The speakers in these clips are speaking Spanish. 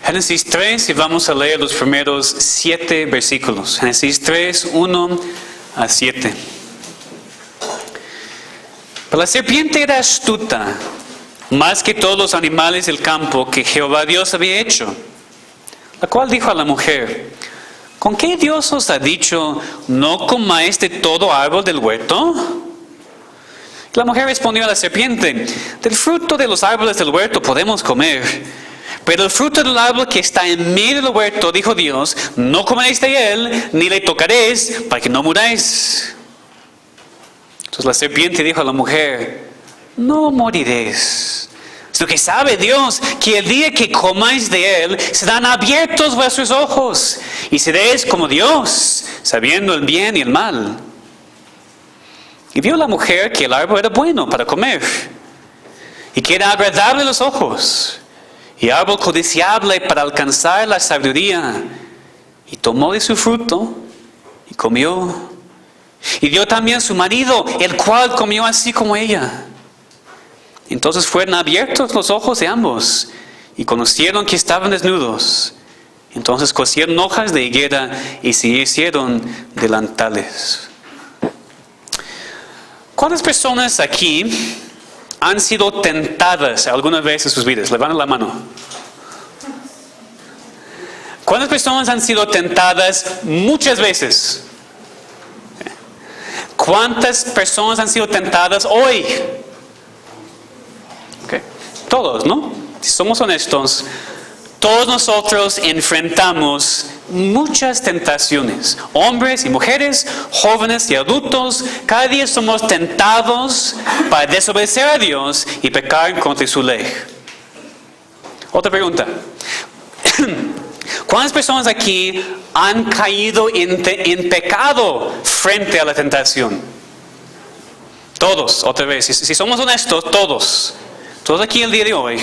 Génesis 3 y vamos a leer los primeros 7 versículos. Génesis 3, 1 a 7. Pero la serpiente era astuta, más que todos los animales del campo que Jehová Dios había hecho, la cual dijo a la mujer: ¿con qué Dios os ha dicho, no comáis de todo árbol del huerto? La mujer respondió a la serpiente: del fruto de los árboles del huerto podemos comer, pero el fruto del árbol que está en medio del huerto, dijo Dios, no comeréis de él, ni le tocaréis, para que no muráis. Entonces la serpiente dijo a la mujer: no moriréis, sino que sabe Dios que el día que comáis de él, serán abiertos vuestros ojos, y seréis como Dios, sabiendo el bien y el mal. Y vio la mujer que el árbol era bueno para comer, y que era agradable a los ojos, y árbol codiciable para alcanzar la sabiduría. Y tomó de su fruto, y comió. Y dio también a su marido, el cual comió así como ella. Entonces fueron abiertos los ojos de ambos, y conocieron que estaban desnudos. Entonces cosieron hojas de higuera, y se hicieron delantales. ¿Cuántas personas aquí han sido tentadas alguna vez en sus vidas? Levanten la mano. ¿Cuántas personas han sido tentadas muchas veces? ¿Cuántas personas han sido tentadas hoy? Okay. Todos, ¿no? Si somos honestos, todos nosotros enfrentamos muchas tentaciones. Hombres y mujeres, jóvenes y adultos, cada día somos tentados para desobedecer a Dios y pecar contra su ley. Otra pregunta. ¿Cuántas personas aquí han caído en pecado frente a la tentación? Todos, otra vez. Si somos honestos, todos. Todos aquí el día de hoy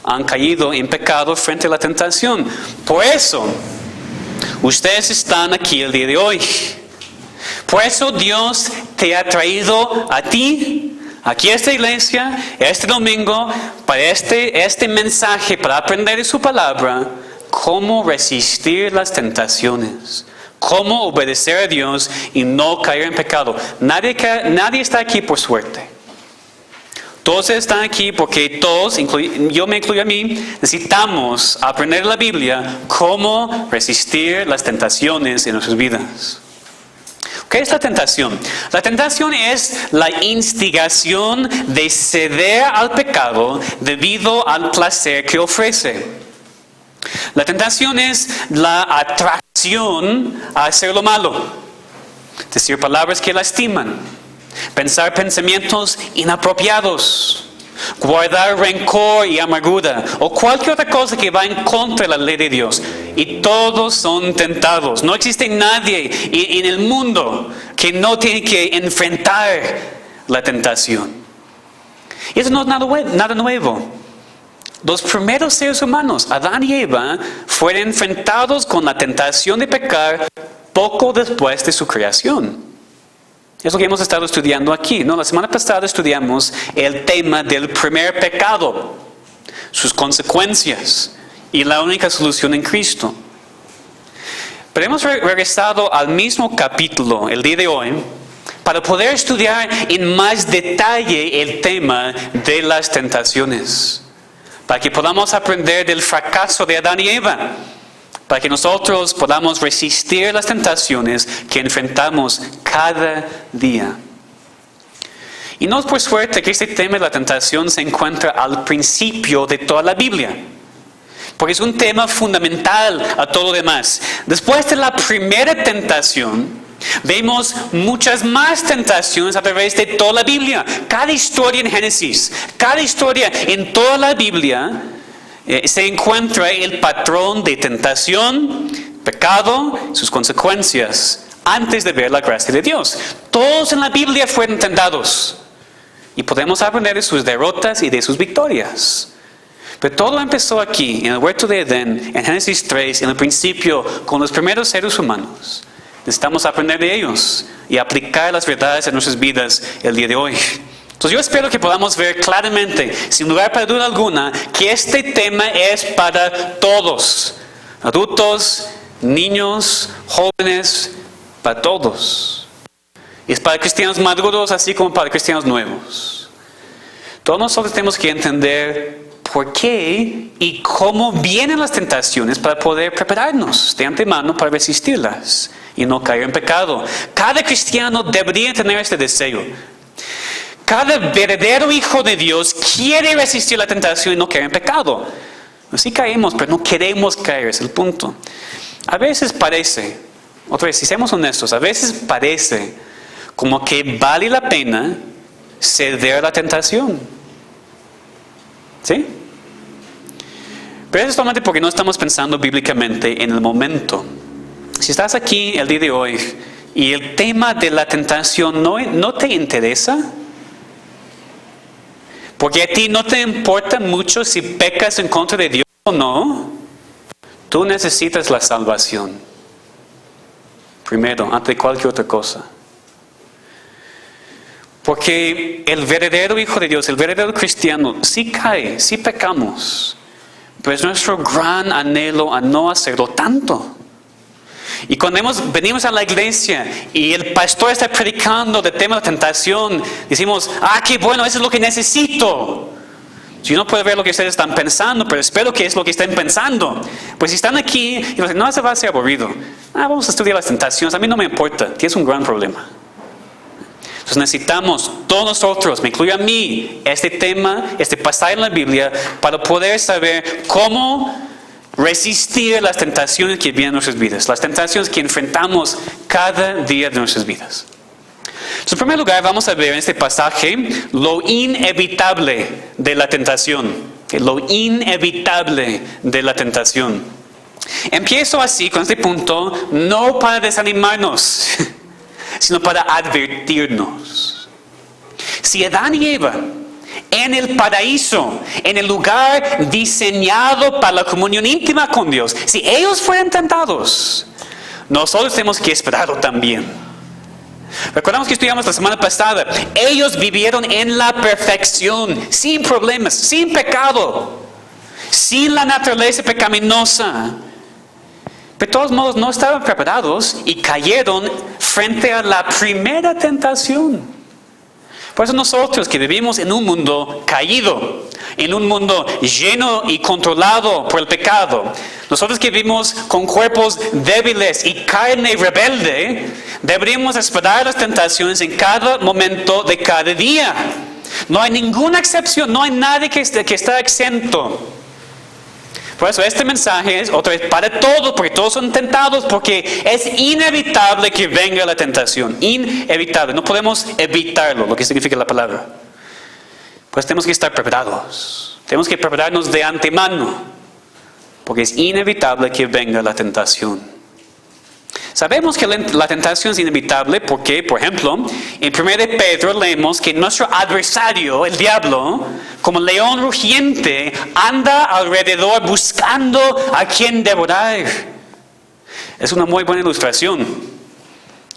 han caído en pecado frente a la tentación. Por eso, ustedes están aquí el día de hoy. Por eso Dios te ha traído a ti, aquí a esta iglesia, este domingo, para este mensaje, para aprender de su palabra, cómo resistir las tentaciones, cómo obedecer a Dios y no caer en pecado. Nadie está aquí por suerte. Todos están aquí porque todos, yo me incluyo a mí, necesitamos aprender la Biblia cómo resistir las tentaciones en nuestras vidas. ¿Qué es la tentación? La tentación es la instigación de ceder al pecado debido al placer que ofrece. La tentación es la atracción a hacer lo malo, decir palabras que lastiman, pensar pensamientos inapropiados, guardar rencor y amargura o cualquier otra cosa que va en contra de la ley de Dios. Y todos son tentados. No existe nadie en el mundo que no tiene que enfrentar la tentación. Y eso no es nada nuevo. Los primeros seres humanos, Adán y Eva, fueron enfrentados con la tentación de pecar poco después de su creación. Es lo que hemos estado estudiando aquí, ¿no? La semana pasada estudiamos el tema del primer pecado, sus consecuencias y la única solución en Cristo. Pero hemos regresado al mismo capítulo el día de hoy para poder estudiar en más detalle el tema de las tentaciones, para que podamos aprender del fracaso de Adán y Eva, para que nosotros podamos resistir las tentaciones que enfrentamos cada día. Y no es por suerte que este tema de la tentación se encuentra al principio de toda la Biblia, porque es un tema fundamental a todo lo demás. Después de la primera tentación, vemos muchas más tentaciones a través de toda la Biblia. Cada historia en Génesis, cada historia en toda la Biblia, se encuentra el patrón de tentación, pecado, sus consecuencias, antes de ver la gracia de Dios. Todos en la Biblia fueron tentados, y podemos aprender de sus derrotas y de sus victorias. Pero todo empezó aquí, en el huerto de Edén, en Génesis 3, en el principio, con los primeros seres humanos. Necesitamos aprender de ellos y aplicar las verdades en nuestras vidas el día de hoy. Entonces yo espero que podamos ver claramente, sin lugar para duda alguna, que este tema es para todos. Adultos, niños, jóvenes, para todos. Es para cristianos maduros así como para cristianos nuevos. Todos nosotros tenemos que entender por qué y cómo vienen las tentaciones para poder prepararnos de antemano para resistirlas y no caer en pecado. Cada cristiano debería tener este deseo. Cada verdadero hijo de Dios quiere resistir la tentación y no caer en pecado. Así caemos, pero no queremos caer, es el punto. A veces parece, otra vez, si seamos honestos, a veces parece como que vale la pena ceder a la tentación. ¿Sí? Pero eso es solamente porque no estamos pensando bíblicamente en el momento. Si estás aquí el día de hoy y el tema de la tentación no te interesa, porque a ti no te importa mucho si pecas en contra de Dios o no, tú necesitas la salvación. Primero, antes de cualquier otra cosa. Porque el verdadero Hijo de Dios, el verdadero cristiano, sí cae, sí pecamos. Pero es nuestro gran anhelo a no hacerlo tanto. Y cuando venimos a la iglesia y el pastor está predicando del tema de la tentación, decimos, qué bueno, eso es lo que necesito. Yo no puedo ver lo que ustedes están pensando, pero espero que es lo que estén pensando. Pues si están aquí y dicen, no, eso va a ser aburrido. Vamos a estudiar las tentaciones, a mí no me importa, tienes un gran problema. Entonces necesitamos, todos nosotros, me incluye a mí, este tema, este pasaje en la Biblia, para poder saber cómo resistir las tentaciones que vienen en nuestras vidas, las tentaciones que enfrentamos cada día de nuestras vidas. Entonces, en primer lugar, vamos a ver en este pasaje lo inevitable de la tentación. Lo inevitable de la tentación. Empiezo así con este punto, no para desanimarnos, sino para advertirnos. Si Adán y Eva, en el paraíso, en el lugar diseñado para la comunión íntima con Dios, si ellos fueran tentados, nosotros tenemos que esperarlo también. Recordamos que estudiamos la semana pasada, ellos vivieron en la perfección, sin problemas, sin pecado, sin la naturaleza pecaminosa. Pero de todos modos no estaban preparados y cayeron frente a la primera tentación. Por eso nosotros que vivimos en un mundo caído, en un mundo lleno y controlado por el pecado, nosotros que vivimos con cuerpos débiles y carne rebelde, deberíamos esperar las tentaciones en cada momento de cada día. No hay ninguna excepción, no hay nadie que está exento. Por eso este mensaje es otra vez para todos, porque todos son tentados, porque es inevitable que venga la tentación. Inevitable, no podemos evitarlo, lo que significa la palabra. Pues tenemos que estar preparados. Tenemos que prepararnos de antemano, porque es inevitable que venga la tentación. Sabemos que la tentación es inevitable porque, por ejemplo, en 1 Pedro leemos que nuestro adversario, el diablo, como león rugiente, anda alrededor buscando a quien devorar. Es una muy buena ilustración.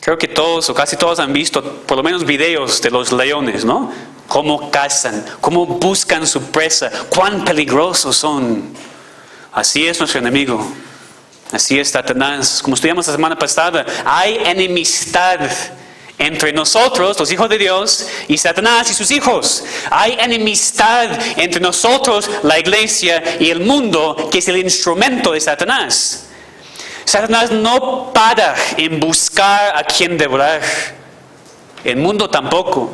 Creo que todos o casi todos han visto por lo menos videos de los leones, ¿no? Cómo cazan, cómo buscan su presa, cuán peligrosos son. Así es nuestro enemigo. Así es Satanás. Como estudiamos la semana pasada, hay enemistad entre nosotros, los hijos de Dios, y Satanás y sus hijos. Hay enemistad entre nosotros, la iglesia, y el mundo, que es el instrumento de Satanás. Satanás no para en buscar a quien devorar. El mundo tampoco.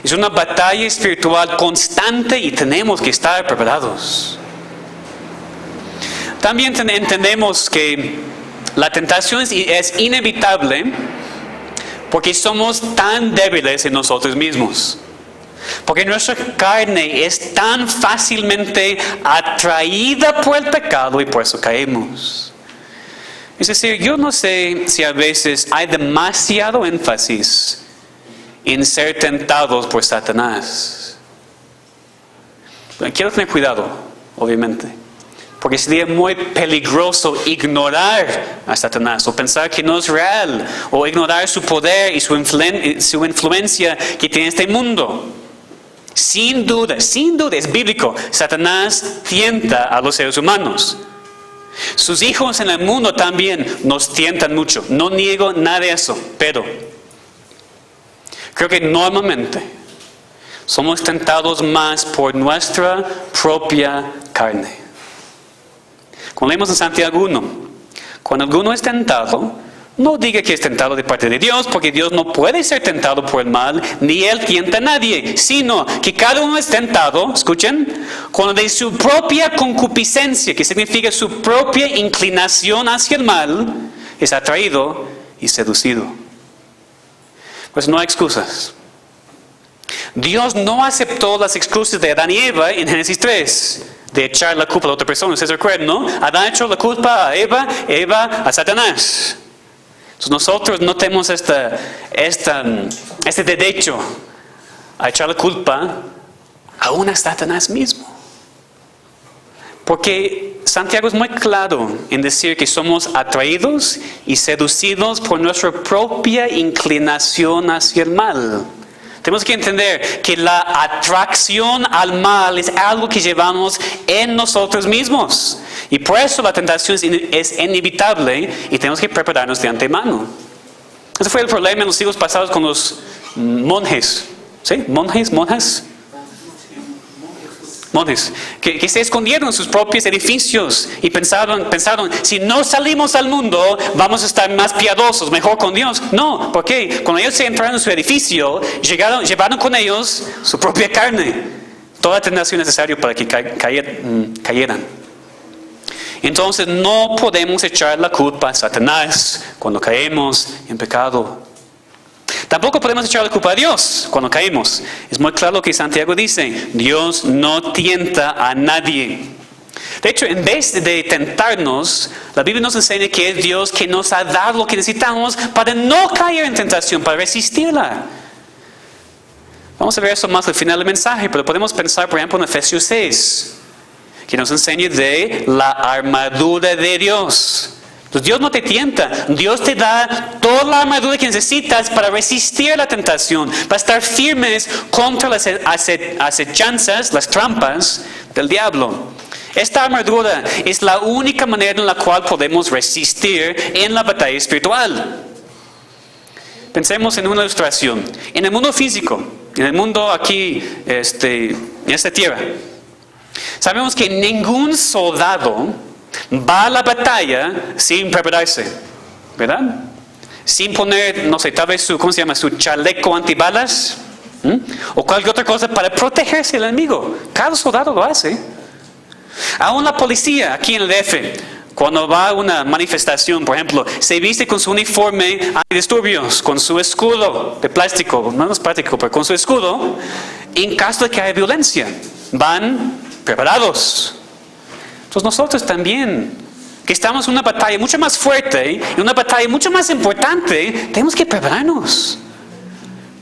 Es una batalla espiritual constante y tenemos que estar preparados. También entendemos que la tentación es inevitable porque somos tan débiles en nosotros mismos. Porque nuestra carne es tan fácilmente atraída por el pecado y por eso caemos. Es decir, yo no sé si a veces hay demasiado énfasis en ser tentados por Satanás. Quiero tener cuidado, obviamente. Porque sería muy peligroso ignorar a Satanás o pensar que no es real o ignorar su poder y su influencia que tiene este mundo. Sin duda, es bíblico. Satanás tienta a los seres humanos. Sus hijos en el mundo también nos tientan mucho. No niego nada de eso, pero creo que normalmente somos tentados más por nuestra propia carne. Cuando leemos en Santiago 1, cuando alguno es tentado, no diga que es tentado de parte de Dios, porque Dios no puede ser tentado por el mal, ni Él tienta a nadie, sino que cada uno es tentado, escuchen, cuando de su propia concupiscencia, que significa su propia inclinación hacia el mal, es atraído y seducido. Pues no hay excusas. Dios no aceptó las excusas de Adán y Eva en Génesis 3, de echar la culpa a la otra persona. ¿Ustedes recuerdan, no? Adán echó la culpa a Eva, Eva a Satanás. Entonces nosotros no tenemos este derecho a echar la culpa aún a Satanás mismo. Porque Santiago es muy claro en decir que somos atraídos y seducidos por nuestra propia inclinación hacia el mal. Tenemos que entender que la atracción al mal es algo que llevamos en nosotros mismos. Y por eso la tentación es inevitable y tenemos que prepararnos de antemano. Ese fue el problema en los siglos pasados con los monjes. ¿Sí? Monjas. Que se escondieron en sus propios edificios y pensaron, si no salimos al mundo, vamos a estar más piadosos, mejor con Dios. No, porque cuando ellos se entraron en su edificio, llevaron con ellos su propia carne, toda la tentación necesaria para que cayeran. Entonces no podemos echar la culpa a Satanás cuando caemos en pecado. Tampoco podemos echar la culpa a Dios cuando caemos. Es muy claro lo que Santiago dice: Dios no tienta a nadie. De hecho, en vez de tentarnos, la Biblia nos enseña que es Dios que nos ha dado lo que necesitamos para no caer en tentación, para resistirla. Vamos a ver eso más al final del mensaje, pero podemos pensar, por ejemplo, en Efesios 6, que nos enseña de la armadura de Dios. Entonces Dios no te tienta, Dios te da toda la armadura que necesitas para resistir la tentación, para estar firmes contra las acechanzas, las trampas del diablo. Esta armadura es la única manera en la cual podemos resistir en la batalla espiritual. Pensemos en una ilustración. En el mundo físico, en el mundo aquí, en esta tierra, sabemos que ningún soldado va a la batalla sin prepararse, ¿verdad? Sin poner, no sé, tal vez su chaleco antibalas, o cualquier otra cosa para protegerse del enemigo. Cada soldado lo hace. Aún la policía aquí en el DF, cuando va a una manifestación, por ejemplo, se viste con su uniforme antidisturbios, con su escudo de plástico, no es plástico, pero con su escudo, en caso de que haya violencia, van preparados. Entonces nosotros también, que estamos en una batalla mucho más fuerte, y una batalla mucho más importante, tenemos que prepararnos.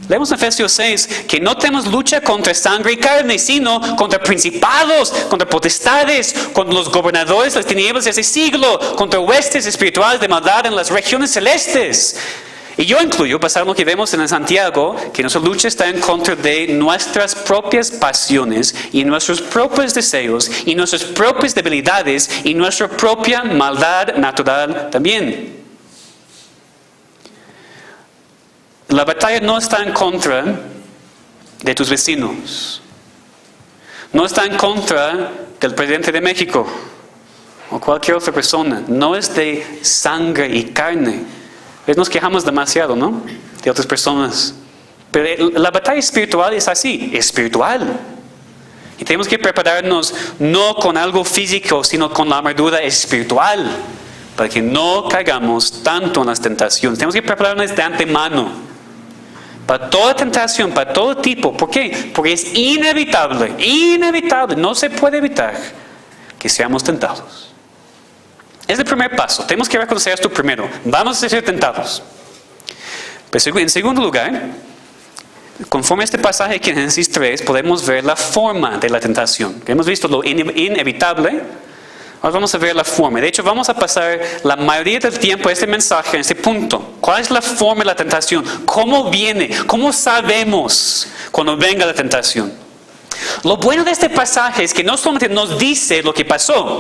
Leemos en Efesios 6 que no tenemos lucha contra sangre y carne, sino contra principados, contra potestades, contra los gobernadores de las tinieblas de ese siglo, contra huestes espirituales de maldad en las regiones celestes. Y yo incluyo, basado en lo que vemos en Santiago, que nuestra lucha está en contra de nuestras propias pasiones y nuestros propios deseos y nuestras propias debilidades y nuestra propia maldad natural también. La batalla no está en contra de tus vecinos. No está en contra del presidente de México o cualquier otra persona. No es de sangre y carne. Nos quejamos demasiado, ¿no? De otras personas. Pero la batalla espiritual es así, espiritual. Y tenemos que prepararnos no con algo físico, sino con la armadura espiritual, para que no caigamos tanto en las tentaciones. Tenemos que prepararnos de antemano para toda tentación, para todo tipo. ¿Por qué? Porque es inevitable, no se puede evitar que seamos tentados. Es el primer paso. Tenemos que reconocer esto primero. Vamos a ser tentados. Pero en segundo lugar, conforme a este pasaje aquí en Génesis 3, podemos ver la forma de la tentación. Hemos visto lo inevitable. Ahora vamos a ver la forma. De hecho, vamos a pasar la mayoría del tiempo este mensaje en este punto. ¿Cuál es la forma de la tentación? ¿Cómo viene? ¿Cómo sabemos cuando venga la tentación? Lo bueno de este pasaje es que no solamente nos dice lo que pasó,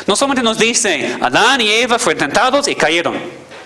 no solamente nos dice Adán y Eva fueron tentados y cayeron,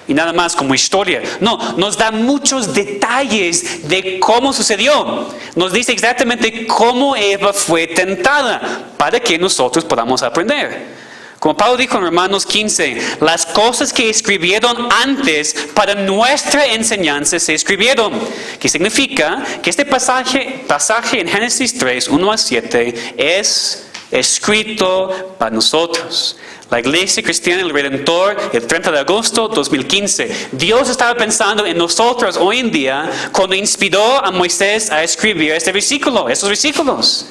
y nada más como historia. No, nos da muchos detalles de cómo sucedió. Nos dice exactamente cómo Eva fue tentada para que nosotros podamos aprender. Como Pablo dijo en Romanos 15, las cosas que escribieron antes para nuestra enseñanza se escribieron. Que significa que este pasaje en Génesis 3, 1 a 7 es escrito para nosotros. La Iglesia Cristiana del Redentor, el 30 de agosto 2015. Dios estaba pensando en nosotros hoy en día cuando inspiró a Moisés a escribir estos versículos.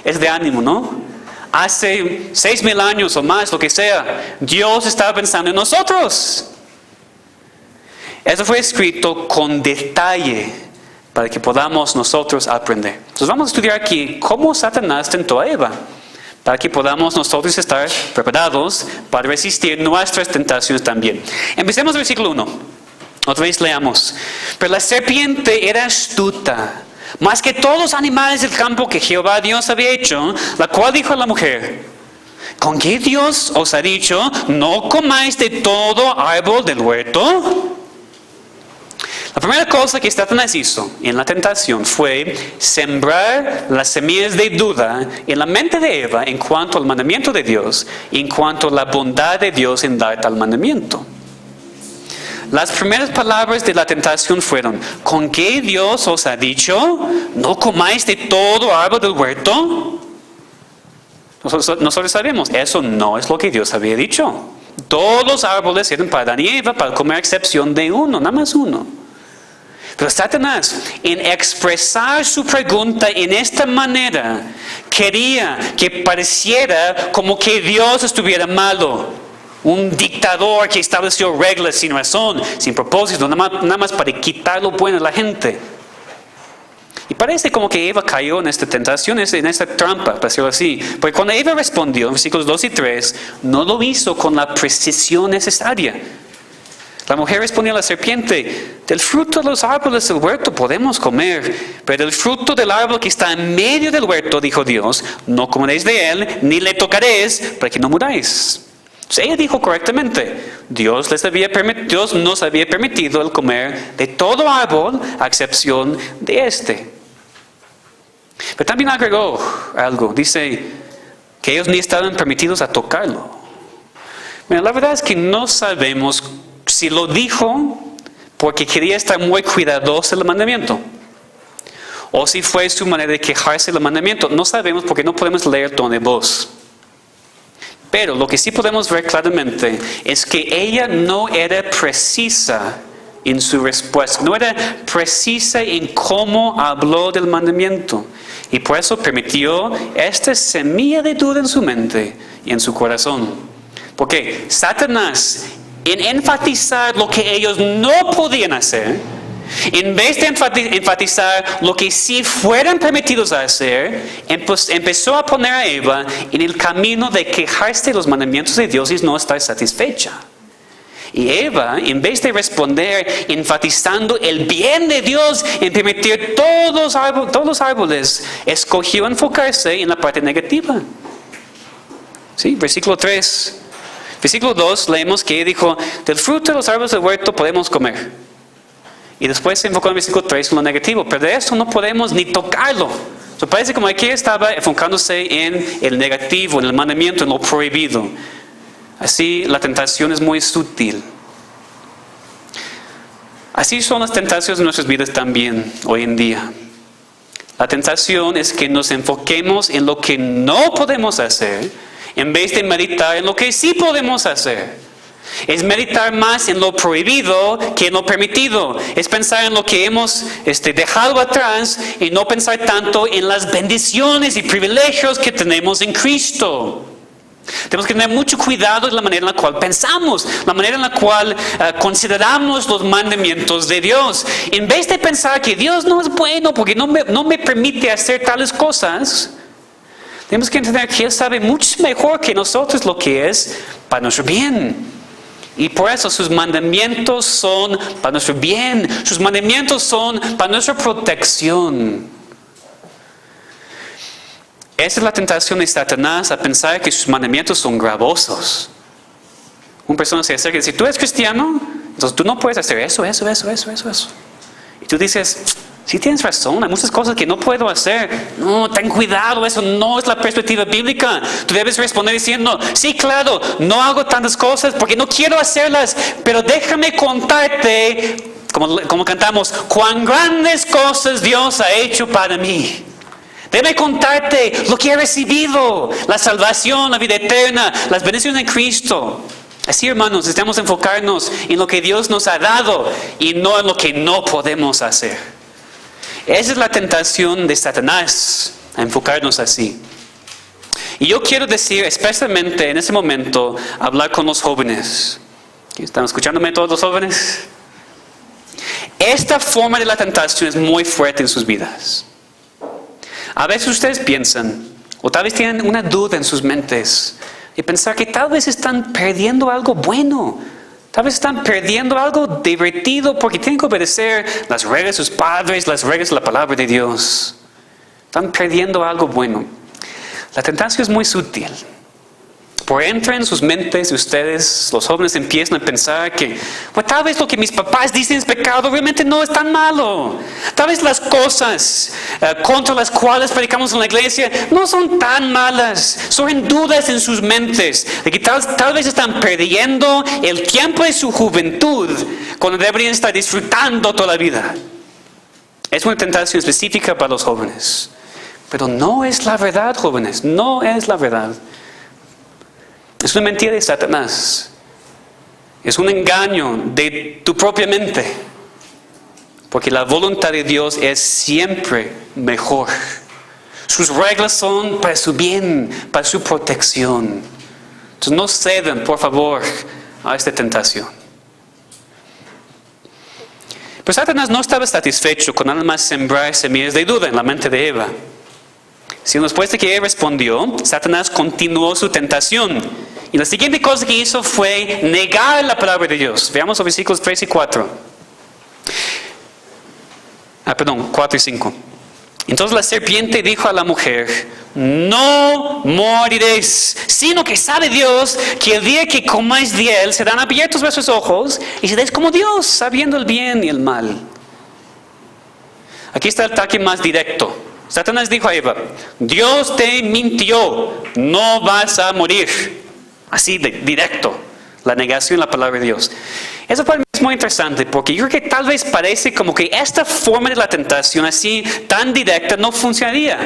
Es de ánimo, ¿no? Hace 6,000 años o más, lo que sea, Dios estaba pensando en nosotros. Eso fue escrito con detalle para que podamos nosotros aprender. Entonces vamos a estudiar aquí cómo Satanás tentó a Eva, para que podamos nosotros estar preparados para resistir nuestras tentaciones también. Empecemos el versículo 1. Otra vez leamos. Pero la serpiente era astuta, más que todos los animales del campo que Jehová Dios había hecho, la cual dijo a la mujer: ¿con qué Dios os ha dicho, no comáis de todo árbol del huerto? La primera cosa que Satanás hizo en la tentación fue sembrar las semillas de duda en la mente de Eva en cuanto al mandamiento de Dios y en cuanto a la bondad de Dios en dar tal mandamiento. Las primeras palabras de la tentación fueron: ¿con qué Dios os ha dicho, no comáis de todo árbol del huerto? Nosotros sabemos, eso no es lo que Dios había dicho. Todos los árboles eran para Adán y Eva, para comer a excepción de uno, nada más uno. Pero Satanás, en expresar su pregunta en esta manera, quería que pareciera como que Dios estuviera malo. Un dictador que estableció reglas sin razón, sin propósito, nada más para quitar lo bueno a la gente. Y parece como que Eva cayó en esta tentación, en esta trampa, para decirlo así. Porque cuando Eva respondió, en versículos 2 y 3, no lo hizo con la precisión necesaria. La mujer respondió a la serpiente: del fruto de los árboles del huerto podemos comer, pero del fruto del árbol que está en medio del huerto, dijo Dios, no comeréis de él, ni le tocaréis, para que no muráis. Entonces ella dijo correctamente: Dios nos había permitido el comer de todo árbol, a excepción de este. Pero también agregó algo, dice que ellos ni estaban permitidos a tocarlo. Mira, la verdad es que no sabemos si lo dijo porque quería estar muy cuidadoso del mandamiento, o si fue su manera de quejarse del mandamiento. No sabemos porque no podemos leer tono de voz. Pero lo que sí podemos ver claramente es que ella no era precisa en su respuesta, no era precisa en cómo habló del mandamiento. Y por eso permitió esta semilla de duda en su mente y en su corazón. Porque Satanás, en enfatizar lo que ellos no podían hacer, en vez de enfatizar lo que sí fueran permitidos a hacer, empezó a poner a Eva en el camino de quejarse de los mandamientos de Dios y no estar satisfecha. Y Eva, en vez de responder enfatizando el bien de Dios en permitir todos los árboles, escogió enfocarse en la parte negativa. ¿Sí? Versículo 3. Versículo 2 leemos que dijo: del fruto de los árboles del huerto podemos comer. Y después se enfocó en el versículo 3 en lo negativo: pero de eso no podemos ni tocarlo. Parece como aquí estaba enfocándose en el negativo, en el mandamiento, en lo prohibido. Así la tentación es muy sutil. Así son las tentaciones en nuestras vidas también hoy en día. La tentación es que nos enfoquemos en lo que no podemos hacer, en vez de meditar en lo que sí podemos hacer. Es meditar más en lo prohibido que en lo permitido. Es pensar en lo que hemos dejado atrás y no pensar tanto en las bendiciones y privilegios que tenemos en Cristo. Tenemos que tener mucho cuidado de la manera en la cual pensamos, la manera en la cual consideramos los mandamientos de Dios. En vez de pensar que Dios no es bueno porque no me permite hacer tales cosas, tenemos que entender que Él sabe mucho mejor que nosotros lo que es para nuestro bien. Y por eso sus mandamientos son para nuestro bien. Sus mandamientos son para nuestra protección. Esa es la tentación de Satanás, a pensar que sus mandamientos son gravosos. Una persona se acerca y dice, ¿tú eres cristiano? Entonces tú no puedes hacer eso. Y tú dices, sí tienes razón, hay muchas cosas que no puedo hacer. No, ten cuidado, eso no es la perspectiva bíblica. Tú debes responder diciendo, sí, claro, no hago tantas cosas porque no quiero hacerlas, pero déjame contarte, como cantamos, cuán grandes cosas Dios ha hecho para mí. Déjame contarte lo que he recibido, la salvación, la vida eterna, las bendiciones de Cristo. Así, hermanos, necesitamos enfocarnos en lo que Dios nos ha dado y no en lo que no podemos hacer. Esa es la tentación de Satanás, a enfocarnos así. Y yo quiero decir, especialmente en ese momento, hablar con los jóvenes. ¿Están escuchándome todos los jóvenes? Esta forma de la tentación es muy fuerte en sus vidas. A veces ustedes piensan, o tal vez tienen una duda en sus mentes, y pensar que tal vez están perdiendo algo bueno. Tal vez están perdiendo algo divertido porque tienen que obedecer las reglas de sus padres, las reglas de la palabra de Dios. Están perdiendo algo bueno. La tentación es muy sutil. Por entra en sus mentes, ustedes, los jóvenes, empiezan a pensar que tal vez lo que mis papás dicen es pecado, realmente no es tan malo. Tal vez las cosas contra las cuales predicamos en la iglesia no son tan malas. Surgen dudas en sus mentes de que tal vez están perdiendo el tiempo de su juventud cuando deberían estar disfrutando toda la vida. Es una tentación específica para los jóvenes. Pero no es la verdad, jóvenes, no es la verdad. Es una mentira de Satanás. Es un engaño de tu propia mente. Porque la voluntad de Dios es siempre mejor. Sus reglas son para su bien, para su protección. Entonces no cedan, por favor, a esta tentación. Pero Satanás no estaba satisfecho con nada más sembrar semillas de duda en la mente de Eva. Sino después de que Eva respondió, Satanás continuó su tentación. Y la siguiente cosa que hizo fue negar la palabra de Dios. Veamos los versículos 3 y 4. 4 y 5. Entonces la serpiente dijo a la mujer, no moriréis, sino que sabe Dios que el día que comáis de él serán abiertos vuestros ojos y seréis como Dios, sabiendo el bien y el mal. Aquí está el ataque más directo. Satanás dijo a Eva, Dios te mintió, no vas a morir. Así de directo, la negación de la palabra de Dios. Eso para mí es muy interesante porque yo creo que tal vez parece como que esta forma de la tentación así tan directa no funcionaría.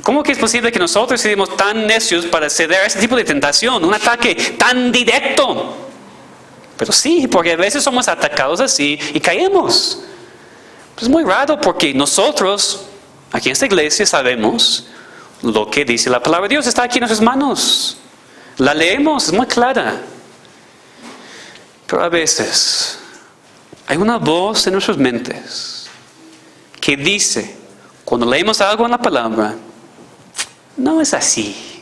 ¿Cómo que es posible que nosotros seamos tan necios para ceder a este tipo de tentación? Un ataque tan directo. Pero sí, porque a veces somos atacados así y caemos. Es muy raro porque nosotros, aquí en esta iglesia, sabemos lo que dice la palabra de Dios. Está aquí en nuestras manos. La leemos, es muy clara. Pero a veces hay una voz en nuestras mentes que dice, cuando leemos algo en la palabra, no es así.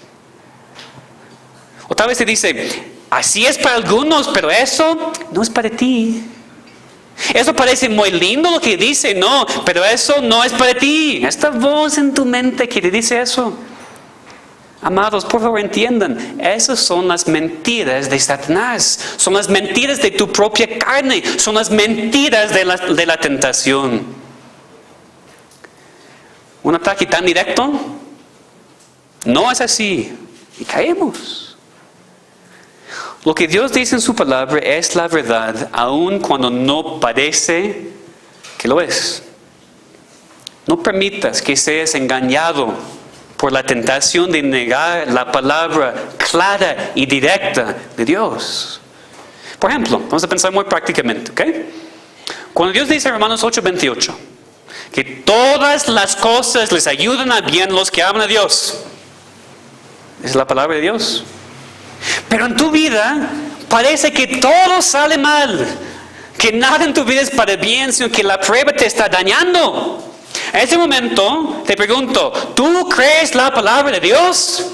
O tal vez te dice, así es para algunos, pero eso no es para ti. Eso parece muy lindo lo que dice, no, pero eso no es para ti. Esta voz en tu mente que te dice eso. Amados, por favor entiendan, esas son las mentiras de Satanás, son las mentiras de tu propia carne, son las mentiras de la tentación. Un ataque tan directo no es así y caemos. Lo que Dios dice en su palabra es la verdad, aun cuando no parece que lo es. No permitas que seas engañado por la tentación de negar la palabra clara y directa de Dios. Por ejemplo, vamos a pensar muy prácticamente, ¿ok? Cuando Dios dice en Romanos 8:28 que todas las cosas les ayudan a bien los que aman a Dios, es la palabra de Dios. Pero en tu vida parece que todo sale mal, que nada en tu vida es para bien, sino que la prueba te está dañando. En ese momento te pregunto, ¿tú crees la palabra de Dios?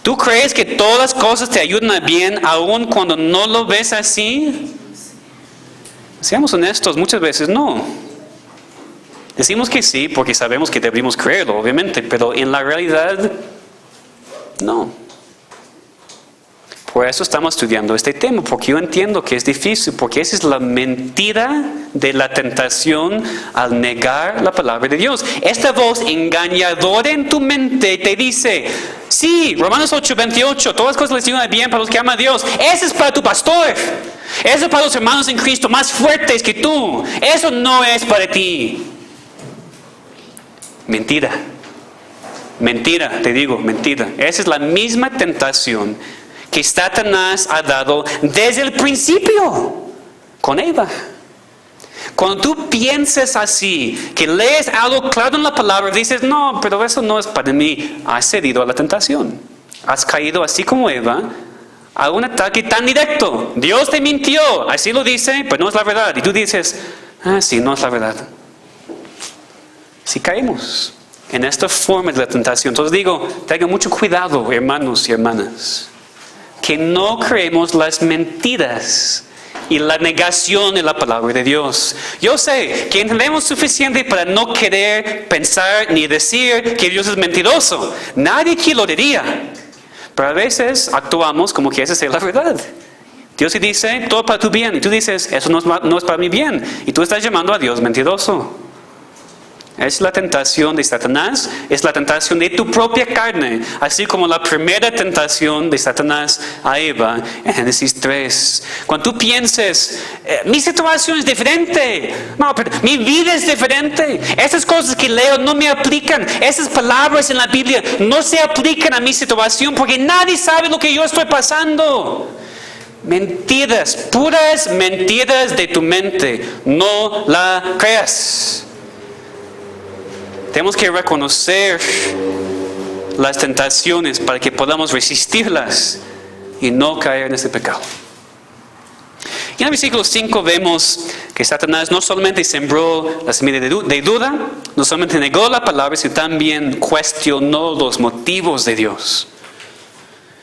¿Tú crees que todas las cosas te ayudan a bien aun cuando no lo ves así? Seamos honestos, muchas veces no. Decimos que sí porque sabemos que debemos creerlo, obviamente, pero en la realidad, no. Por eso estamos estudiando este tema, porque yo entiendo que es difícil, porque esa es la mentira de la tentación al negar la palabra de Dios. Esta voz engañadora en tu mente te dice, sí, Romanos 8:28, todas las cosas les ayudan bien para los que aman a Dios. Ese es para tu pastor. Eso es para los hermanos en Cristo más fuertes que tú. Eso no es para ti. Mentira. Mentira, te digo, mentira. Esa es la misma tentación que Satanás ha dado desde el principio con Eva. Cuando tú piensas así, que lees algo claro en la palabra, dices, no, pero eso no es para mí, has cedido a la tentación. Has caído así como Eva a un ataque tan directo. Dios te mintió, así lo dice, pero no es la verdad. Y tú dices, sí, no es la verdad. Si caemos en esta forma de la tentación, entonces digo, tengan mucho cuidado, hermanos y hermanas, que no creemos las mentiras y la negación de la palabra de Dios. Yo sé que entendemos suficiente para no querer pensar ni decir que Dios es mentiroso. Nadie aquí lo diría. Pero a veces actuamos como que esa sea la verdad. Dios te dice, todo para tu bien. Y tú dices, eso no es para mi bien. Y tú estás llamando a Dios mentiroso. Es la tentación de Satanás, es la tentación de tu propia carne, así como la primera tentación de Satanás a Eva en Génesis 3. Cuando tú pienses, mi situación es diferente, no, pero mi vida es diferente, esas cosas que leo no me aplican, esas palabras en la Biblia no se aplican a mi situación porque nadie sabe lo que yo estoy pasando. Mentiras, puras mentiras de tu mente, no la creas. Tenemos que reconocer las tentaciones para que podamos resistirlas y no caer en este pecado. Y en el versículo 5 vemos que Satanás no solamente sembró la semilla de duda, no solamente negó la palabra, sino también cuestionó los motivos de Dios.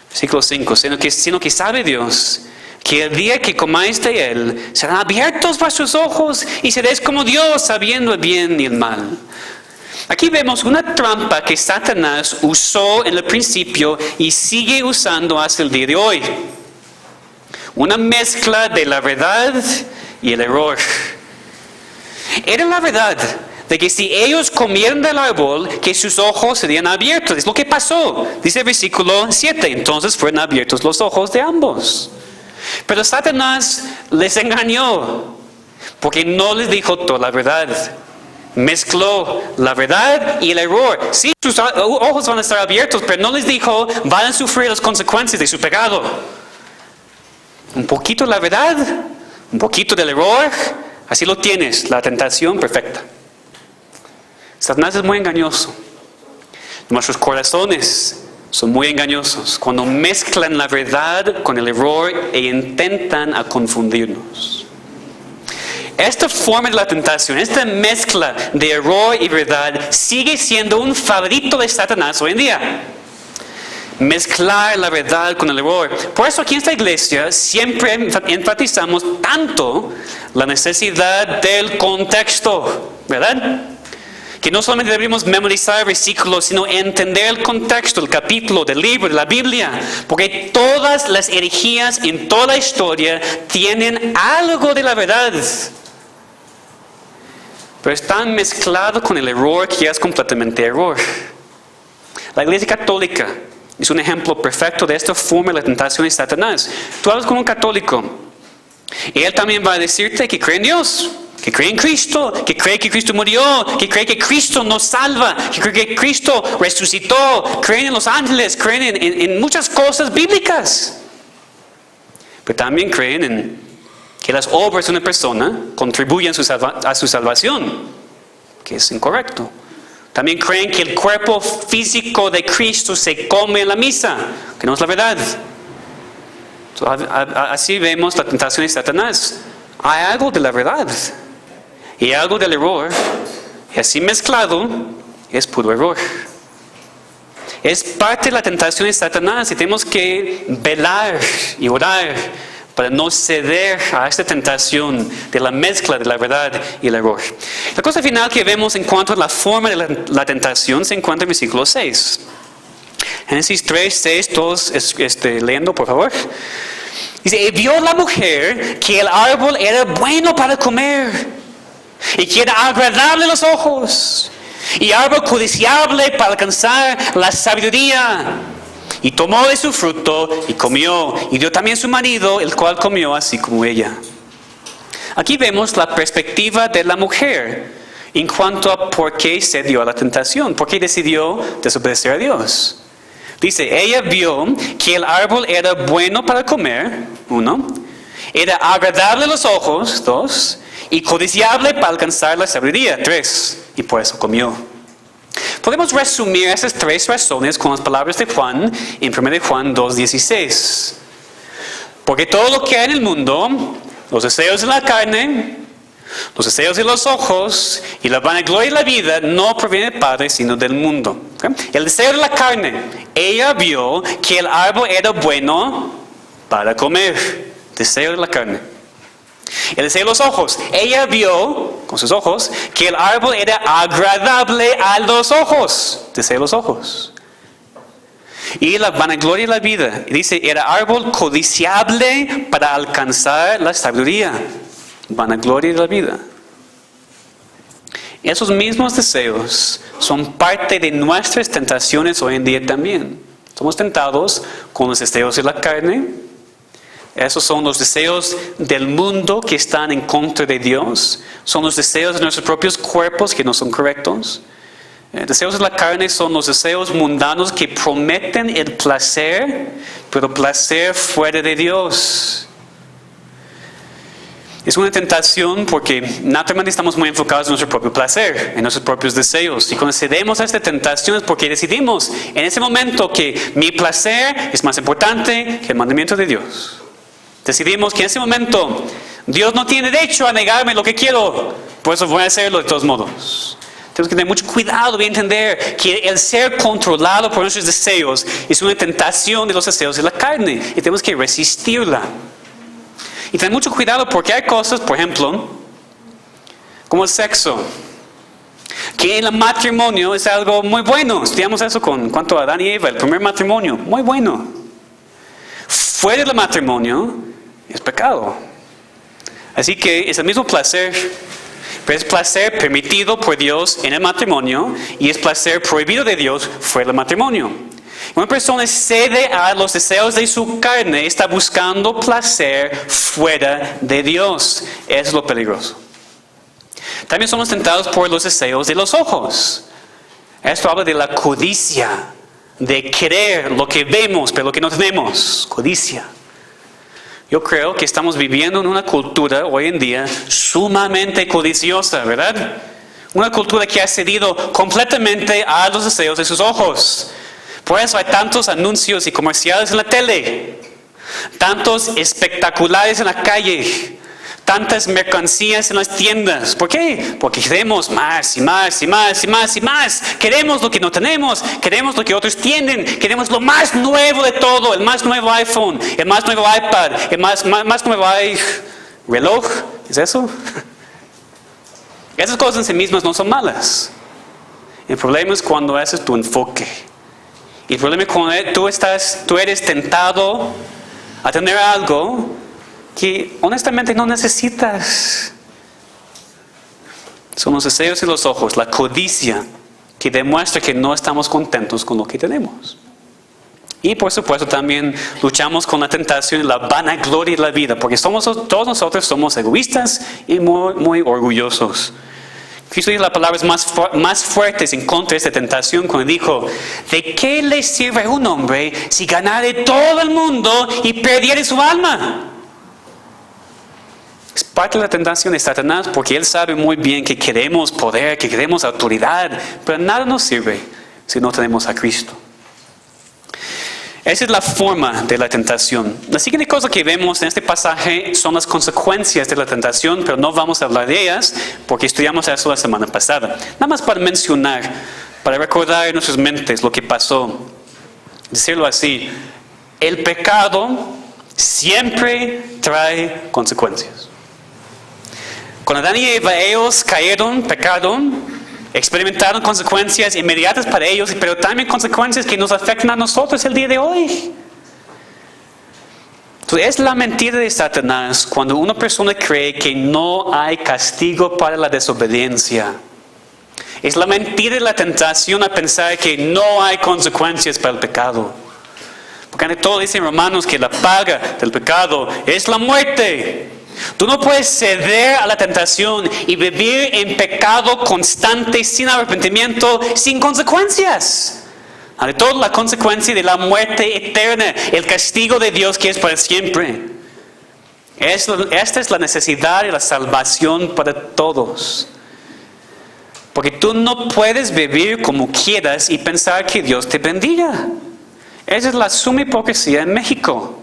Versículo 5, sino que sabe Dios que el día que comáis de él, serán abiertos vuestros ojos y seréis como Dios, sabiendo el bien y el mal. Aquí vemos una trampa que Satanás usó en el principio y sigue usando hasta el día de hoy. Una mezcla de la verdad y el error. Era la verdad de que si ellos comieran del árbol, que sus ojos serían abiertos. Es lo que pasó. Dice el versículo 7, entonces fueron abiertos los ojos de ambos. Pero Satanás les engañó porque no les dijo toda la verdad. Mezcló la verdad y el error. Sí, sus ojos van a estar abiertos, pero no les dijo, van a sufrir las consecuencias de su pecado. Un poquito de la verdad, un poquito del error, así lo tienes, la tentación perfecta. Satanás es muy engañoso. Nuestros corazones son muy engañosos cuando mezclan la verdad con el error e intentan a confundirnos. Esta forma de la tentación, esta mezcla de error y verdad sigue siendo un favorito de Satanás hoy en día. Mezclar la verdad con el error. Por eso aquí en esta iglesia siempre enfatizamos tanto la necesidad del contexto, ¿verdad? Que no solamente debemos memorizar versículos, sino entender el contexto, el capítulo del libro, de la Biblia. Porque todas las herejías en toda la historia tienen algo de la verdad. Pero están mezclados con el error que ya es completamente error. La Iglesia Católica es un ejemplo perfecto de esta forma de la tentación de Satanás. Tú hablas con un católico y él también va a decirte que cree en Dios, que cree en Cristo, que cree que Cristo murió, que cree que Cristo nos salva, que cree que Cristo resucitó, creen en los ángeles, creen en muchas cosas bíblicas. Pero también creen en que las obras de una persona contribuyen a su salvación, que es incorrecto. También creen que el cuerpo físico de Cristo se come en la misa, que no es la verdad. Así vemos la tentación de Satanás. Hay algo de la verdad y algo del error, y así mezclado es puro error. Es parte de la tentación de Satanás y tenemos que velar y orar para no ceder a esta tentación de la mezcla de la verdad y el error. La cosa final que vemos en cuanto a la forma de la tentación se encuentra en versículo 6. Génesis 3, 6, todos leyendo por favor. Dice, y vio la mujer que el árbol era bueno para comer y que era agradable a los ojos y árbol codiciable para alcanzar la sabiduría. Y tomó de su fruto y comió, y dio también a su marido, el cual comió así como ella. Aquí vemos la perspectiva de la mujer en cuanto a por qué se dio a la tentación, por qué decidió desobedecer a Dios. Dice, ella vio que el árbol era bueno para comer, 1, era agradable a los ojos, 2, y codiciable para alcanzar la sabiduría, 3, y por eso comió. Podemos resumir esas 3 razones con las palabras de Juan en 1 Juan 2:16. Porque todo lo que hay en el mundo, los deseos de la carne, los deseos de los ojos y la vanagloria de la vida no proviene del Padre sino del mundo. ¿Okay? El deseo de la carne, ella vio que el árbol era bueno para comer. Deseo de la carne. El deseo de los ojos, ella vio con sus ojos que el árbol era agradable a los ojos. Deseo de los ojos. Y la vanagloria de la vida, dice, era árbol codiciable para alcanzar la sabiduría. Vanagloria de la vida. Esos mismos deseos son parte de nuestras tentaciones hoy en día también. Somos tentados con los deseos de la carne. Esos son los deseos del mundo que están en contra de Dios. Son los deseos de nuestros propios cuerpos que no son correctos. Deseos de la carne son los deseos mundanos que prometen el placer, pero placer fuera de Dios. Es una tentación porque naturalmente estamos muy enfocados en nuestro propio placer, en nuestros propios deseos. Y cuando cedemos a esta tentación es porque decidimos en ese momento que mi placer es más importante que el mandamiento de Dios. Decidimos que en ese momento Dios no tiene derecho a negarme lo que quiero, por eso voy a hacerlo de todos modos. Tenemos que tener mucho cuidado y entender que el ser controlado por nuestros deseos es una tentación de los deseos de la carne y tenemos que resistirla. Y tener mucho cuidado porque hay cosas, por ejemplo, como el sexo, que en el matrimonio es algo muy bueno. Estudiamos eso con cuanto a Adán y Eva, el primer matrimonio, muy bueno. Fuera del matrimonio es pecado. Así que es el mismo placer, pero es placer permitido por Dios en el matrimonio y es placer prohibido de Dios fuera del matrimonio. Una persona cede a los deseos de su carne, está buscando placer fuera de Dios. Eso es lo peligroso. También somos tentados por los deseos de los ojos. Esto habla de la codicia, de querer lo que vemos, pero lo que no tenemos. Codicia. Yo creo que estamos viviendo en una cultura hoy en día sumamente codiciosa, ¿verdad? Una cultura que ha cedido completamente a los deseos de sus ojos. Por eso hay tantos anuncios y comerciales en la tele, tantos espectaculares en la calle, tantas mercancías en las tiendas. ¿Por qué? Porque queremos más y más y más y más y más. Queremos lo que no tenemos, queremos lo que otros tienen, queremos lo más nuevo de todo, el más nuevo iPhone, el más nuevo iPad, el más nuevo reloj. ¿Es eso? Esas cosas en sí mismas no son malas. El problema es cuando ese es tu enfoque. Y el problema es cuando tú eres tentado a tener algo que honestamente no necesitas. Son los deseos de los ojos, la codicia que demuestra que no estamos contentos con lo que tenemos. Y por supuesto también luchamos con la tentación de la vanagloria de la vida, porque todos nosotros somos egoístas y muy, muy orgullosos. Cristo dijo las palabras más fuertes en contra de esta tentación cuando dijo: ¿de qué le sirve a un hombre si ganare todo el mundo y perdiere su alma? Es parte de la tentación de Satanás porque él sabe muy bien que queremos poder, que queremos autoridad, pero nada nos sirve si no tenemos a Cristo. Esa es la forma de la tentación. La siguiente cosa que vemos en este pasaje son las consecuencias de la tentación, pero no vamos a hablar de ellas porque estudiamos eso la semana pasada. Nada más para mencionar, para recordar en nuestras mentes lo que pasó. Decirlo así, el pecado siempre trae consecuencias. Cuando Adán y Eva, ellos cayeron, pecaron, experimentaron consecuencias inmediatas para ellos, pero también consecuencias que nos afectan a nosotros el día de hoy. Entonces, es la mentira de Satanás cuando una persona cree que no hay castigo para la desobediencia. Es la mentira de la tentación a pensar que no hay consecuencias para el pecado. Porque ante todo dice en Romanos que la paga del pecado es la muerte. Tú no puedes ceder a la tentación y vivir en pecado constante, sin arrepentimiento, sin consecuencias. Ante todo, la consecuencia de la muerte eterna, el castigo de Dios que es para siempre. Esta es la necesidad de la salvación para todos. Porque tú no puedes vivir como quieras y pensar que Dios te bendiga. Esa es la suma hipocresía en México.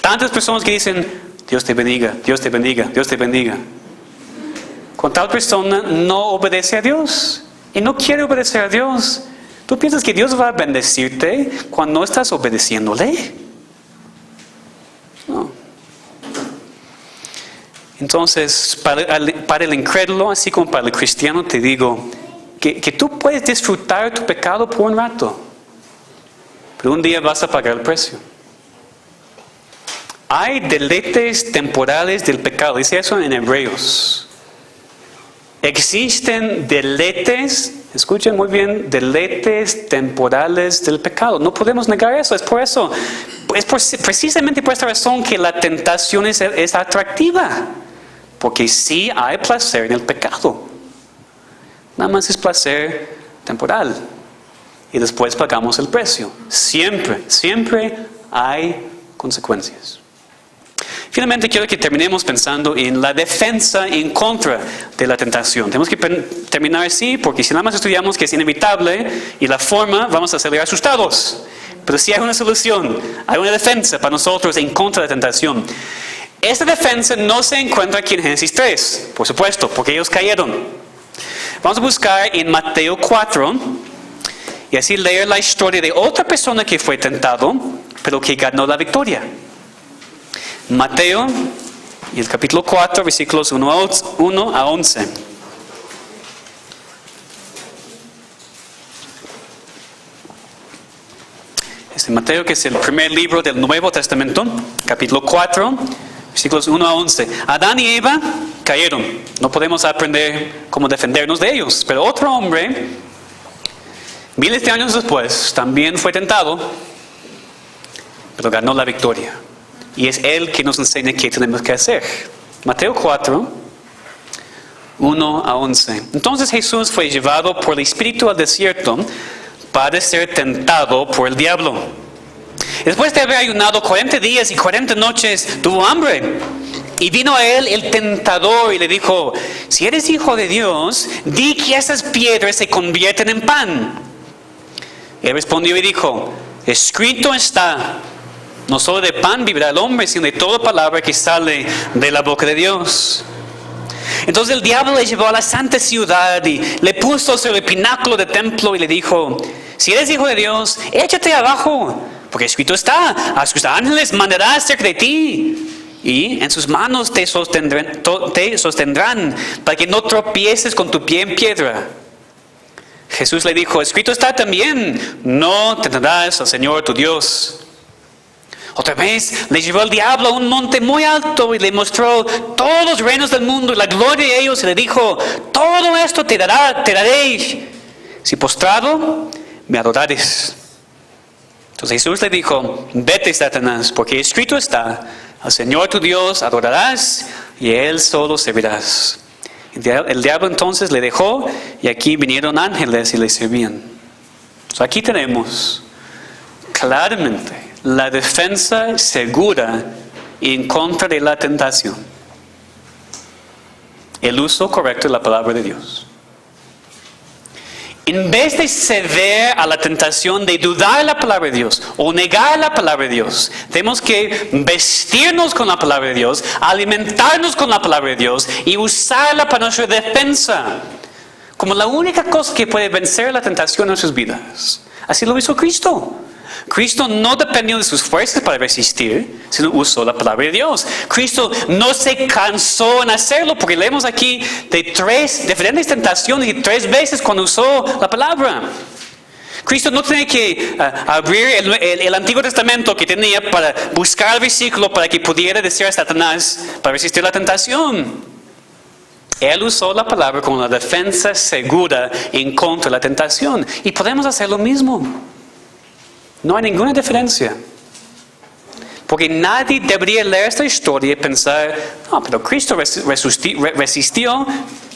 Tantas personas que dicen, Dios te bendiga, Dios te bendiga, Dios te bendiga. Cuando tal persona no obedece a Dios y no quiere obedecer a Dios, ¿tú piensas que Dios va a bendecirte cuando no estás obedeciéndole? No. Entonces, para el incrédulo, así como para el cristiano, te digo que tú puedes disfrutar tu pecado por un rato, pero un día vas a pagar el precio. Hay deleites temporales del pecado, dice eso en Hebreos. Existen deleites, escuchen muy bien, deleites temporales del pecado. No podemos negar eso. Es por eso, precisamente por esta razón que la tentación es atractiva. Porque sí hay placer en el pecado. Nada más es placer temporal. Y después pagamos el precio. Siempre hay consecuencias. Finalmente quiero que terminemos pensando en la defensa en contra de la tentación. Tenemos que terminar así porque si nada más estudiamos que es inevitable y la forma, vamos a salir asustados. Pero sí hay una solución, hay una defensa para nosotros en contra de la tentación. Esta defensa no se encuentra aquí en Génesis 3, por supuesto, porque ellos cayeron. Vamos a buscar en Mateo 4 y así leer la historia de otra persona que fue tentado, pero que ganó la victoria. Mateo, y el capítulo 4, versículos 1 a 11. Mateo, que es el primer libro del Nuevo Testamento, capítulo 4, versículos 1 a 11. Adán y Eva cayeron. No podemos aprender cómo defendernos de ellos. Pero otro hombre, miles de años después, también fue tentado, pero ganó la victoria. Y es Él que nos enseña qué tenemos que hacer. Mateo 4, 1 a 11. Entonces Jesús fue llevado por el Espíritu al desierto para ser tentado por el diablo. Después de haber ayunado 40 días y 40 noches, tuvo hambre. Y vino a Él el tentador y le dijo, si eres hijo de Dios, di que esas piedras se convierten en pan. Él respondió y dijo, escrito está, no solo de pan vivirá el hombre, sino de toda palabra que sale de la boca de Dios. Entonces el diablo le llevó a la santa ciudad y le puso sobre el pináculo del templo y le dijo, si eres hijo de Dios, échate abajo, porque escrito está, a sus ángeles mandará acerca de ti, y en sus manos te sostendrán para que no tropieces con tu pie en piedra. Jesús le dijo, escrito está también, no tentarás al Señor tu Dios. Otra vez le llevó el diablo a un monte muy alto y le mostró todos los reinos del mundo y la gloria de ellos y le dijo, todo esto te daré si postrado me adorares. Entonces Jesús le dijo, vete Satanás, porque escrito está, al Señor tu Dios adorarás y a Él solo servirás. El diablo entonces le dejó y aquí vinieron ángeles y le servían. Entonces aquí tenemos claramente la defensa segura en contra de la tentación. El uso correcto de la palabra de Dios. En vez de ceder a la tentación de dudar la palabra de Dios o negar la palabra de Dios, tenemos que vestirnos con la palabra de Dios, alimentarnos con la palabra de Dios y usarla para nuestra defensa, como la única cosa que puede vencer la tentación en nuestras vidas. Así lo hizo Cristo. Cristo no dependió de sus fuerzas para resistir, sino usó la palabra de Dios. Cristo no se cansó en hacerlo, porque leemos aquí de 3 diferentes tentaciones y 3 veces cuando usó la palabra. Cristo no tenía que abrir el Antiguo Testamento que tenía para buscar el versículo para que pudiera decir a Satanás para resistir la tentación. Él usó la palabra como una defensa segura en contra de la tentación. Y podemos hacer lo mismo. No hay ninguna diferencia. Porque nadie debería leer esta historia y pensar, no, pero Cristo resistió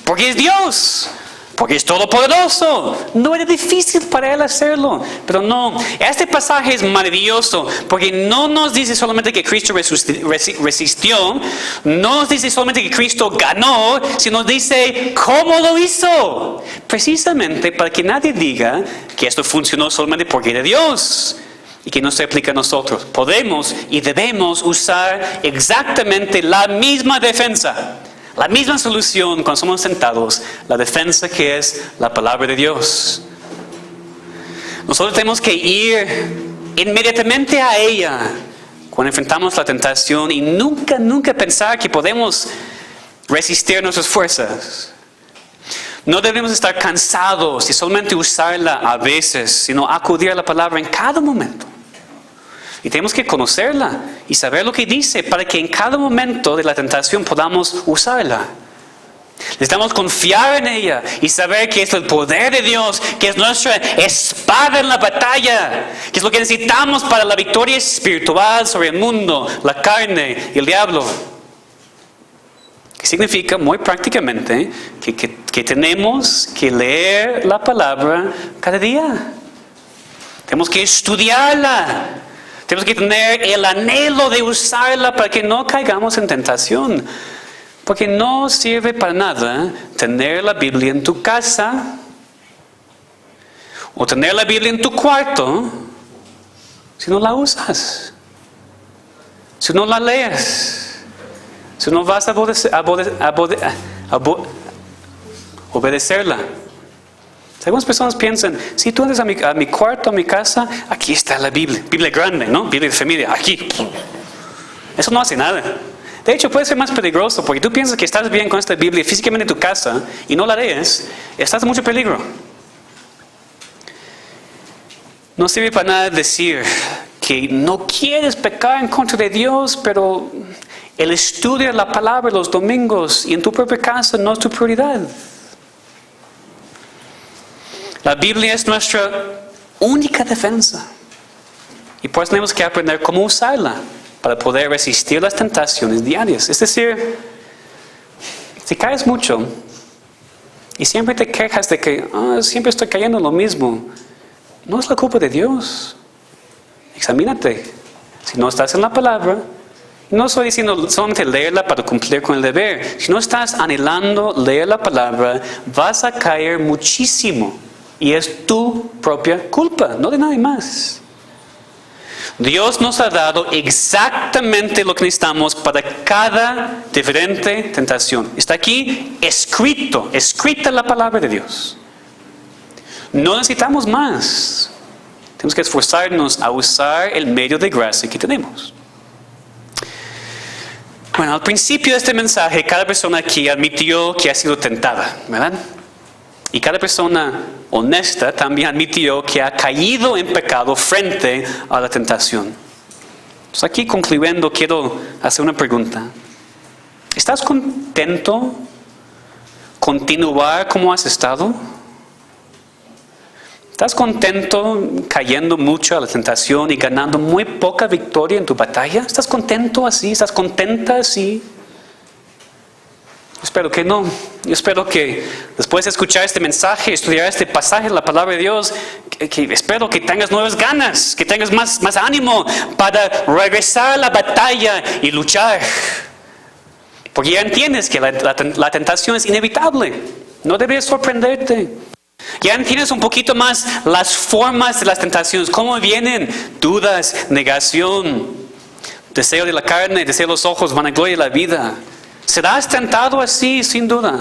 porque es Dios. Porque es todopoderoso. No era difícil para Él hacerlo. Pero no, este pasaje es maravilloso. Porque no nos dice solamente que Cristo resistió. No nos dice solamente que Cristo ganó. Sino nos dice cómo lo hizo. Precisamente para que nadie diga que esto funcionó solamente porque era Dios. Y que no se aplica a nosotros. Podemos y debemos usar exactamente la misma defensa. La misma solución cuando somos tentados, la defensa que es la palabra de Dios. Nosotros tenemos que ir inmediatamente a ella cuando enfrentamos la tentación y nunca pensar que podemos resistir nuestras fuerzas. No debemos estar cansados y solamente usarla a veces, sino acudir a la palabra en cada momento. Y tenemos que conocerla y saber lo que dice para que en cada momento de la tentación podamos usarla. Necesitamos confiar en ella y saber que es el poder de Dios, que es nuestra espada en la batalla, que es lo que necesitamos para la victoria espiritual sobre el mundo, la carne y el diablo. Que significa muy prácticamente que tenemos que leer la palabra cada día. Tenemos que estudiarla. Tenemos que tener el anhelo de usarla para que no caigamos en tentación. Porque no sirve para nada tener la Biblia en tu casa o tener la Biblia en tu cuarto si no la usas, si no la lees, si no vas a obedecerla. Algunas personas piensan, si tú entras a mi cuarto, a mi casa, aquí está la Biblia grande, ¿no? Biblia de familia, aquí. Eso no hace nada. De hecho, puede ser más peligroso, porque tú piensas que estás bien con esta Biblia físicamente en tu casa y no la lees, estás en mucho peligro. No sirve para nada decir que no quieres pecar en contra de Dios, pero el estudio de la palabra los domingos y en tu propia casa no es tu prioridad. La Biblia es nuestra única defensa. Y por eso tenemos que aprender cómo usarla para poder resistir las tentaciones diarias. Es decir, si caes mucho y siempre te quejas de que siempre estoy cayendo en lo mismo, no es la culpa de Dios. Examínate. Si no estás en la palabra, no estoy diciendo solamente leerla para cumplir con el deber. Si no estás anhelando leer la palabra, vas a caer muchísimo. Y es tu propia culpa, no de nadie más. Dios nos ha dado exactamente lo que necesitamos para cada diferente tentación. Está aquí escrita la palabra de Dios. No necesitamos más. Tenemos que esforzarnos a usar el medio de gracia que tenemos. Bueno, al principio de este mensaje, cada persona aquí admitió que ha sido tentada, ¿verdad? Y cada persona honesta también admitió que ha caído en pecado frente a la tentación. Entonces aquí concluyendo quiero hacer una pregunta. ¿Estás contento continuar como has estado? ¿Estás contento cayendo mucho a la tentación y ganando muy poca victoria en tu batalla? ¿Estás contento así? ¿Estás contenta así? Espero que no. Yo espero que después de escuchar este mensaje, estudiar este pasaje de la palabra de Dios, espero que tengas nuevas ganas, que tengas más ánimo para regresar a la batalla y luchar. Porque ya entiendes que la tentación es inevitable. No debes sorprenderte. Ya entiendes un poquito más las formas de las tentaciones, cómo vienen: dudas, negación, deseo de la carne, deseo de los ojos, vanagloria de la vida. Serás tentado así, sin duda.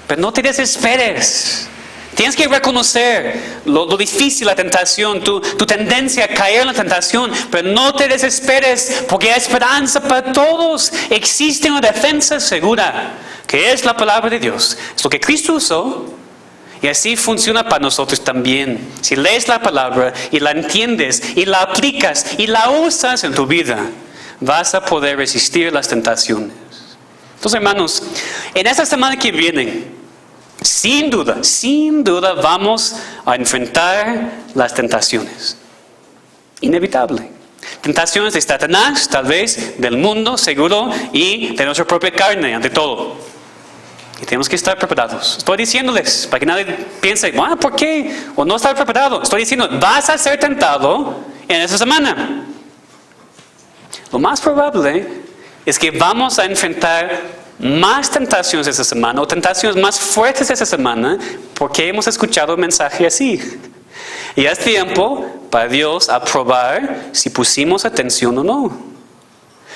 Pero no te desesperes. Tienes que reconocer lo difícil, la tentación, tu tendencia a caer en la tentación, pero no te desesperes porque hay esperanza para todos. Existe una defensa segura, que es la palabra de Dios. Es lo que Cristo usó y así funciona para nosotros también. Si lees la palabra y la entiendes y la aplicas y la usas en tu vida, vas a poder resistir las tentaciones. Entonces, hermanos, en esta semana que viene, sin duda vamos a enfrentar las tentaciones. Inevitable. Tentaciones de Satanás, tal vez, del mundo, seguro, y de nuestra propia carne, ante todo. Y tenemos que estar preparados. Estoy diciéndoles, para que nadie piense, bueno, ¿por qué? O no estar preparado. Estoy diciendo, vas a ser tentado en esta semana. Lo más probable es que vamos a enfrentar más tentaciones esta semana, o tentaciones más fuertes esta semana, porque hemos escuchado un mensaje así. Y es tiempo para Dios a probar si pusimos atención o no.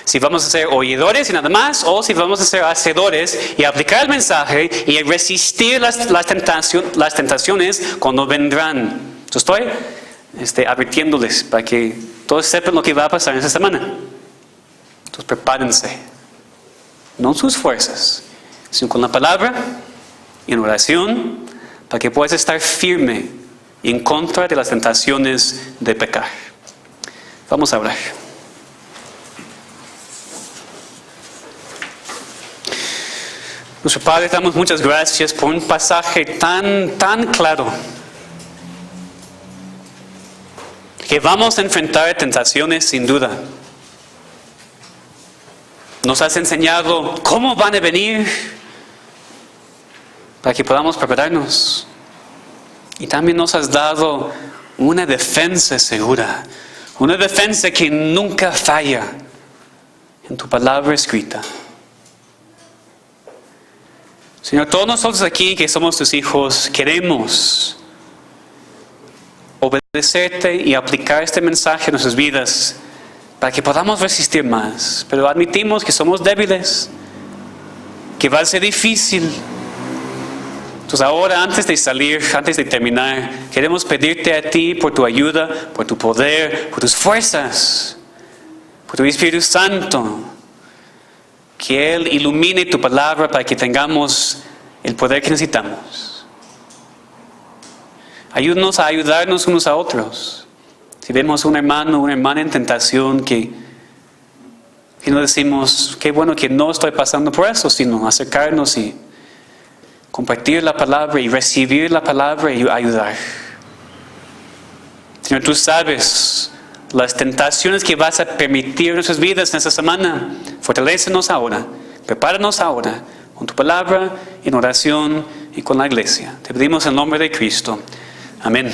Si vamos a ser oidores y nada más, o si vamos a ser hacedores y aplicar el mensaje y resistir las tentaciones cuando vendrán. Yo estoy advirtiéndoles para que todos sepan lo que va a pasar en esta semana. Entonces prepárense. No sus fuerzas, sino con la palabra y en oración, para que puedas estar firme en contra de las tentaciones de pecar. Vamos a orar. Nuestro Padre, te damos muchas gracias por un pasaje tan claro, que vamos a enfrentar tentaciones sin duda. Nos has enseñado cómo van a venir para que podamos prepararnos. Y también nos has dado una defensa segura, una defensa que nunca falla en tu palabra escrita. Señor, todos nosotros aquí que somos tus hijos queremos obedecerte y aplicar este mensaje en nuestras vidas, para que podamos resistir más. Pero admitimos que somos débiles, que va a ser difícil. Entonces ahora, antes de salir, antes de terminar, queremos pedirte a ti por tu ayuda, por tu poder, por tus fuerzas, por tu Espíritu Santo, que Él ilumine tu palabra para que tengamos el poder que necesitamos. Ayúdanos a ayudarnos unos a otros. Si vemos un hermano o una hermana en tentación, que no decimos, qué bueno que no estoy pasando por eso, sino acercarnos y compartir la palabra y recibir la palabra y ayudar. Señor, tú sabes las tentaciones que vas a permitir en nuestras vidas en esta semana. Fortalécenos ahora, prepáranos ahora, con tu palabra, en oración y con la iglesia. Te pedimos en el nombre de Cristo. Amén.